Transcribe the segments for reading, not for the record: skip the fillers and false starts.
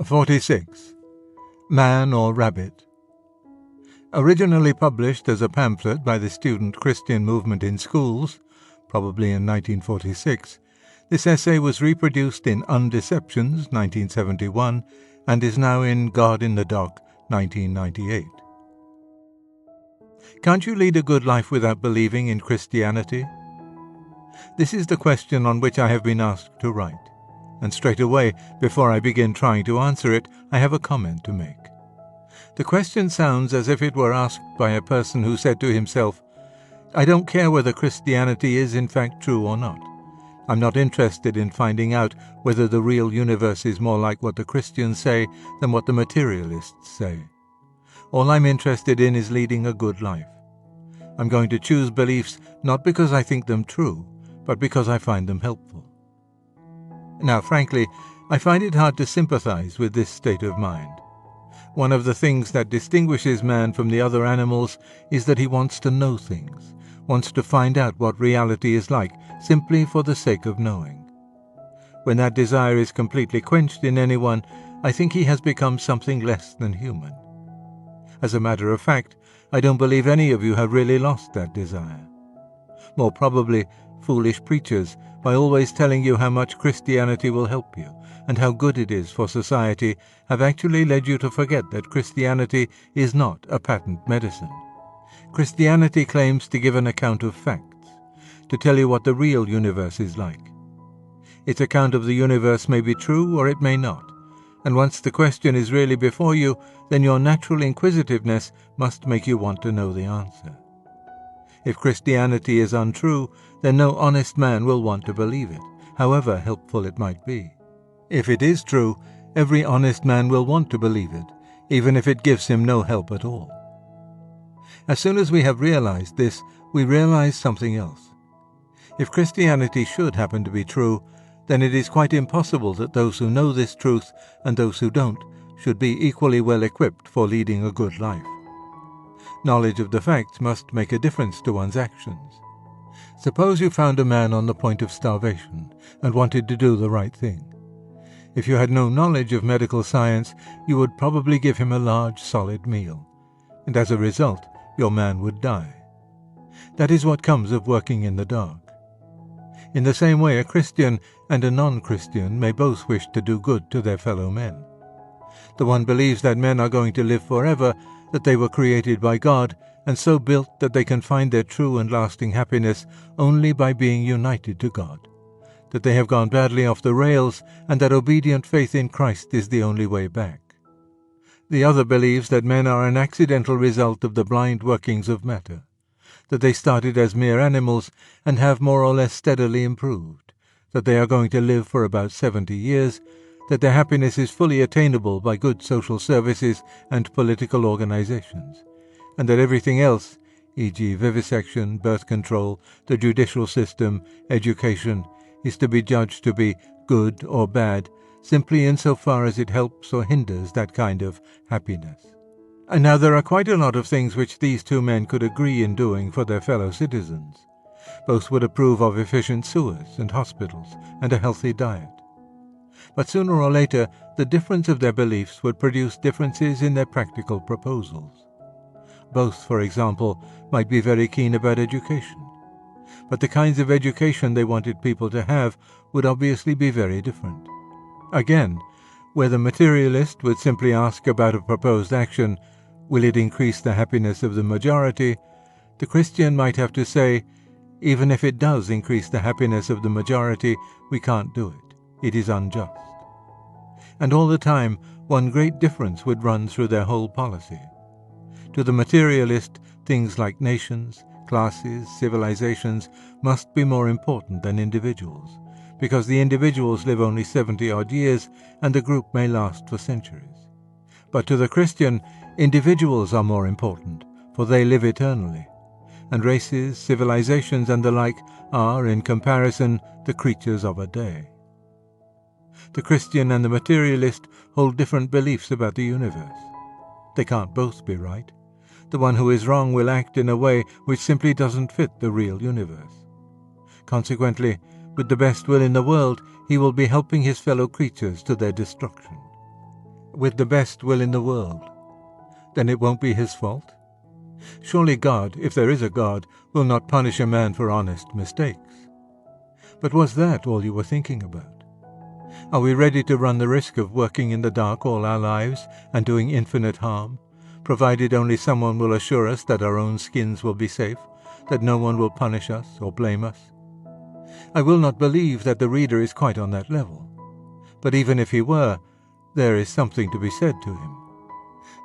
46. Man or Rabbit. Originally published as a pamphlet by the student Christian movement in schools, probably in 1946, this essay was reproduced in Undeceptions, 1971, and is now in God in the Dock, 1998. Can't you lead a good life without believing in Christianity? This is the question on which I have been asked to write, and straight away, before I begin trying to answer it, I have a comment to make. The question sounds as if it were asked by a person who said to himself, "I don't care whether Christianity is in fact true or not. I'm not interested in finding out whether the real universe is more like what the Christians say than what the materialists say. All I'm interested in is leading a good life. I'm going to choose beliefs not because I think them true, but because I find them helpful." Now, frankly, I find it hard to sympathize with this state of mind. One of the things that distinguishes man from the other animals is that he wants to know things, wants to find out what reality is like, simply for the sake of knowing. When that desire is completely quenched in anyone, I think he has become something less than human. As a matter of fact, I don't believe any of you have really lost that desire. More probably, foolish preachers, by always telling you how much Christianity will help you and how good it is for society, have actually led you to forget that Christianity is not a patent medicine. Christianity claims to give an account of facts, to tell you what the real universe is like. Its account of the universe may be true or it may not, and once the question is really before you, then your natural inquisitiveness must make you want to know the answer. If Christianity is untrue, then no honest man will want to believe it, however helpful it might be. If it is true, every honest man will want to believe it, even if it gives him no help at all. As soon as we have realized this, we realize something else. If Christianity should happen to be true, then it is quite impossible that those who know this truth and those who don't should be equally well equipped for leading a good life. Knowledge of the facts must make a difference to one's actions. Suppose you found a man on the point of starvation and wanted to do the right thing. If you had no knowledge of medical science, you would probably give him a large, solid meal, and as a result, your man would die. That is what comes of working in the dark. In the same way, a Christian and a non-Christian may both wish to do good to their fellow men. The one believes that men are going to live forever, that they were created by God, and so built that they can find their true and lasting happiness only by being united to God, that they have gone badly off the rails, and that obedient faith in Christ is the only way back. The other believes that men are an accidental result of the blind workings of matter, that they started as mere animals and have more or less steadily improved, that they are going to live for about 70 years, that their happiness is fully attainable by good social services and political organizations, and that everything else, e.g. vivisection, birth control, the judicial system, education, is to be judged to be good or bad, simply insofar as it helps or hinders that kind of happiness. And now there are quite a lot of things which these two men could agree in doing for their fellow citizens. Both would approve of efficient sewers and hospitals and a healthy diet. But sooner or later, the difference of their beliefs would produce differences in their practical proposals. Both, for example, might be very keen about education, but the kinds of education they wanted people to have would obviously be very different. Again, where the materialist would simply ask about a proposed action, will it increase the happiness of the majority? The Christian might have to say, even if it does increase the happiness of the majority, we can't do it. It is unjust. And all the time, one great difference would run through their whole policy. To the materialist, things like nations, classes, civilizations must be more important than individuals, because the individuals live only 70-odd years and the group may last for centuries. But to the Christian, individuals are more important, for they live eternally, and races, civilizations and the like are, in comparison, the creatures of a day. The Christian and the materialist hold different beliefs about the universe. They can't both be right. The one who is wrong will act in a way which simply doesn't fit the real universe. Consequently, with the best will in the world, he will be helping his fellow creatures to their destruction. with the best will in the world, then it won't be his fault? Surely God, if there is a God, will not punish a man for honest mistakes. But was that all you were thinking about? Are we ready to run the risk of working in the dark all our lives and doing infinite harm, provided only someone will assure us that our own skins will be safe, that no one will punish us or blame us? I will not believe that the reader is quite on that level. But even if he were, there is something to be said to him.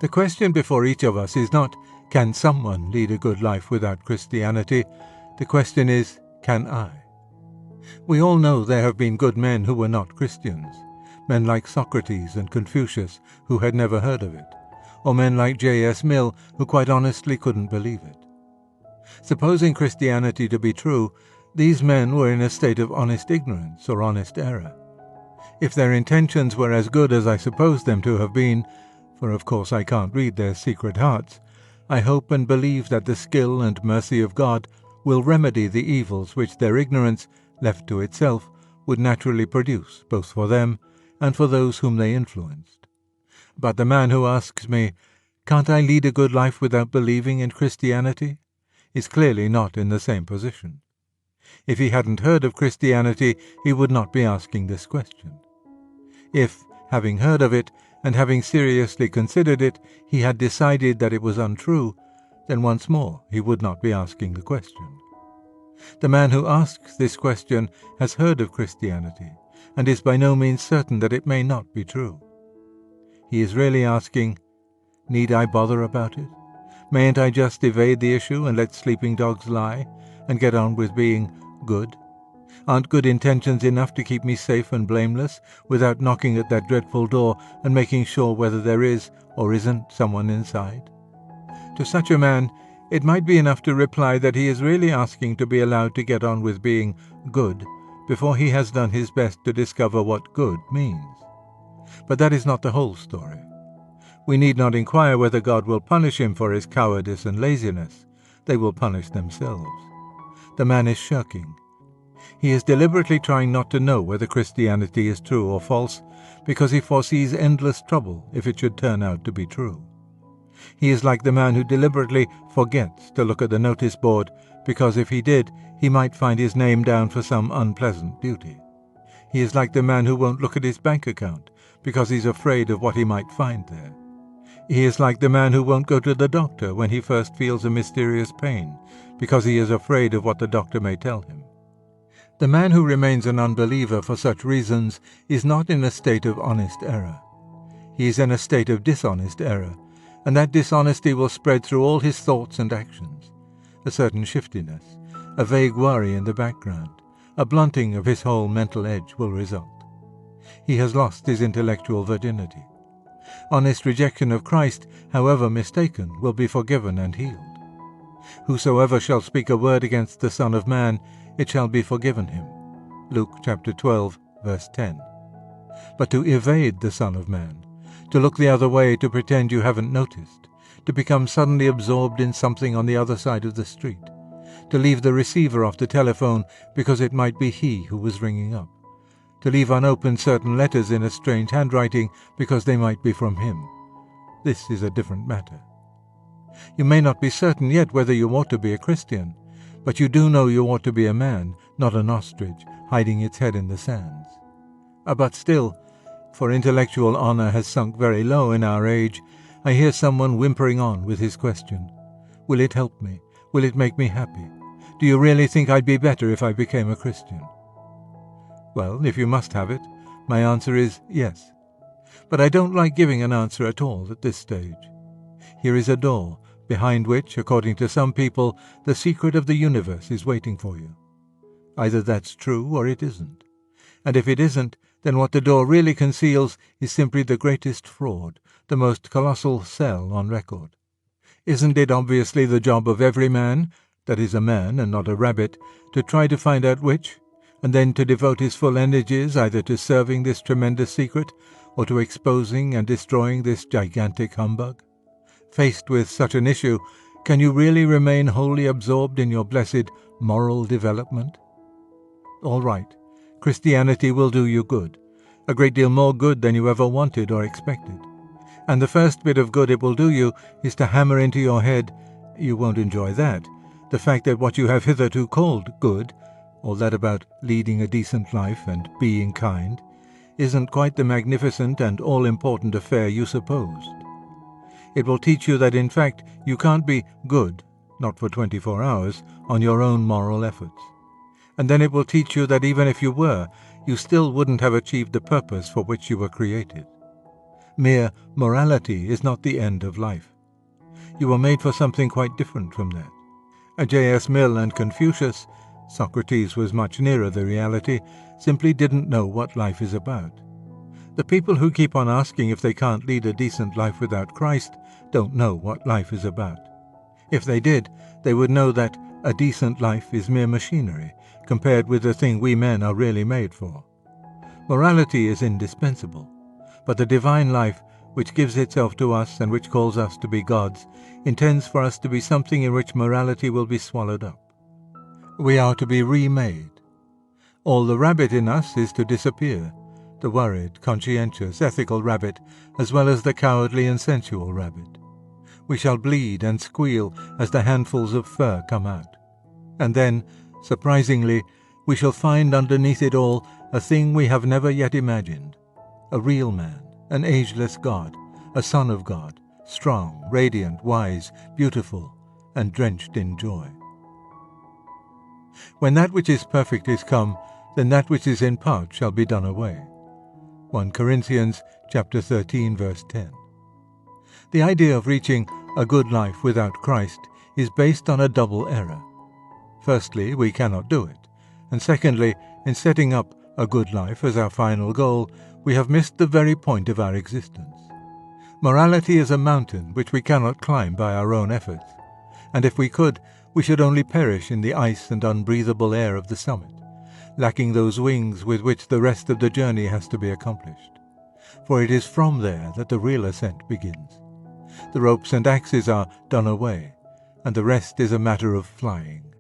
The question before each of us is not, can someone lead a good life without Christianity? The question is, can I? We all know there have been good men who were not Christians, men like Socrates and Confucius who had never heard of it, or men like J.S. Mill who quite honestly couldn't believe it. Supposing Christianity to be true, these men were in a state of honest ignorance or honest error. If their intentions were as good as I suppose them to have been, for of course I can't read their secret hearts, I hope and believe that the skill and mercy of God will remedy the evils which their ignorance, left to itself, would naturally produce, both for them and for those whom they influenced. But the man who asks me, can't I lead a good life without believing in Christianity, is clearly not in the same position. If he hadn't heard of Christianity, he would not be asking this question. If, having heard of it, and having seriously considered it, he had decided that it was untrue, then once more he would not be asking the question. The man who asks this question has heard of Christianity, and is by no means certain that it may not be true. He is really asking, need I bother about it? Mayn't I just evade the issue and let sleeping dogs lie, and get on with being good? Aren't good intentions enough to keep me safe and blameless, without knocking at that dreadful door and making sure whether there is or isn't someone inside? To such a man, it might be enough to reply that he is really asking to be allowed to get on with being good before he has done his best to discover what good means. But that is not the whole story. We need not inquire whether God will punish him for his cowardice and laziness. They will punish themselves. The man is shirking. He is deliberately trying not to know whether Christianity is true or false, because he foresees endless trouble if it should turn out to be true. He is like the man who deliberately forgets to look at the notice board, because if he did, he might find his name down for some unpleasant duty. He is like the man who won't look at his bank account, because he's afraid of what he might find there. He is like the man who won't go to the doctor when he first feels a mysterious pain, because he is afraid of what the doctor may tell him. The man who remains an unbeliever for such reasons is not in a state of honest error. He is in a state of dishonest error, and that dishonesty will spread through all his thoughts and actions. A certain shiftiness, a vague worry in the background, a blunting of his whole mental edge will result. He has lost his intellectual virginity. Honest rejection of Christ, however mistaken, will be forgiven and healed. Whosoever shall speak a word against the Son of Man, it shall be forgiven him. Luke chapter 12, verse 10. But to evade the Son of Man, to look the other way, to pretend you haven't noticed, to become suddenly absorbed in something on the other side of the street, to leave the receiver off the telephone because it might be he who was ringing up, to leave unopened certain letters in a strange handwriting because they might be from him. This is a different matter. You may not be certain yet whether you ought to be a Christian, but you do know you ought to be a man, not an ostrich, hiding its head in the sands. But still, for intellectual honor has sunk very low in our age, I hear someone whimpering on with his question, will it help me? Will it make me happy? Do you really think I'd be better if I became a Christian? Well, if you must have it, my answer is yes. But I don't like giving an answer at all at this stage. Here is a door, behind which, according to some people, the secret of the universe is waiting for you. Either that's true or it isn't. And if it isn't, then what the door really conceals is simply the greatest fraud, the most colossal sell on record. Isn't it obviously the job of every man, that is a man and not a rabbit, to try to find out which, and then to devote his full energies either to serving this tremendous secret or to exposing and destroying this gigantic humbug? Faced with such an issue, can you really remain wholly absorbed in your blessed moral development? All right, Christianity will do you good, a great deal more good than you ever wanted or expected. And the first bit of good it will do you is to hammer into your head, you won't enjoy that, the fact that what you have hitherto called good, all that about leading a decent life and being kind, isn't quite the magnificent and all-important affair you supposed. It will teach you that in fact you can't be good, not for 24 hours, on your own moral efforts. And then it will teach you that even if you were, you still wouldn't have achieved the purpose for which you were created. Mere morality is not the end of life. You were made for something quite different from that. J.S. Mill and Confucius, Socrates was much nearer the reality, simply didn't know what life is about. The people who keep on asking if they can't lead a decent life without Christ don't know what life is about. If they did, they would know that a decent life is mere machinery compared with the thing we men are really made for. Morality is indispensable, but the divine life, which gives itself to us and which calls us to be gods, intends for us to be something in which morality will be swallowed up. We are to be remade. All the rabbit in us is to disappear, the worried, conscientious, ethical rabbit, as well as the cowardly and sensual rabbit. We shall bleed and squeal as the handfuls of fur come out. And then, surprisingly, we shall find underneath it all a thing we have never yet imagined. A real man, an ageless God, a son of God, strong, radiant, wise, beautiful, and drenched in joy. When that which is perfect is come, then that which is in part shall be done away. 1 Corinthians chapter 13, verse 10. The idea of reaching a good life without Christ is based on a double error. Firstly, we cannot do it, and secondly, in setting up a good life as our final goal, we have missed the very point of our existence. Morality is a mountain which we cannot climb by our own efforts, and if we could, we should only perish in the ice and unbreathable air of the summit, lacking those wings with which the rest of the journey has to be accomplished. For it is from there that the real ascent begins. The ropes and axes are done away, and the rest is a matter of flying.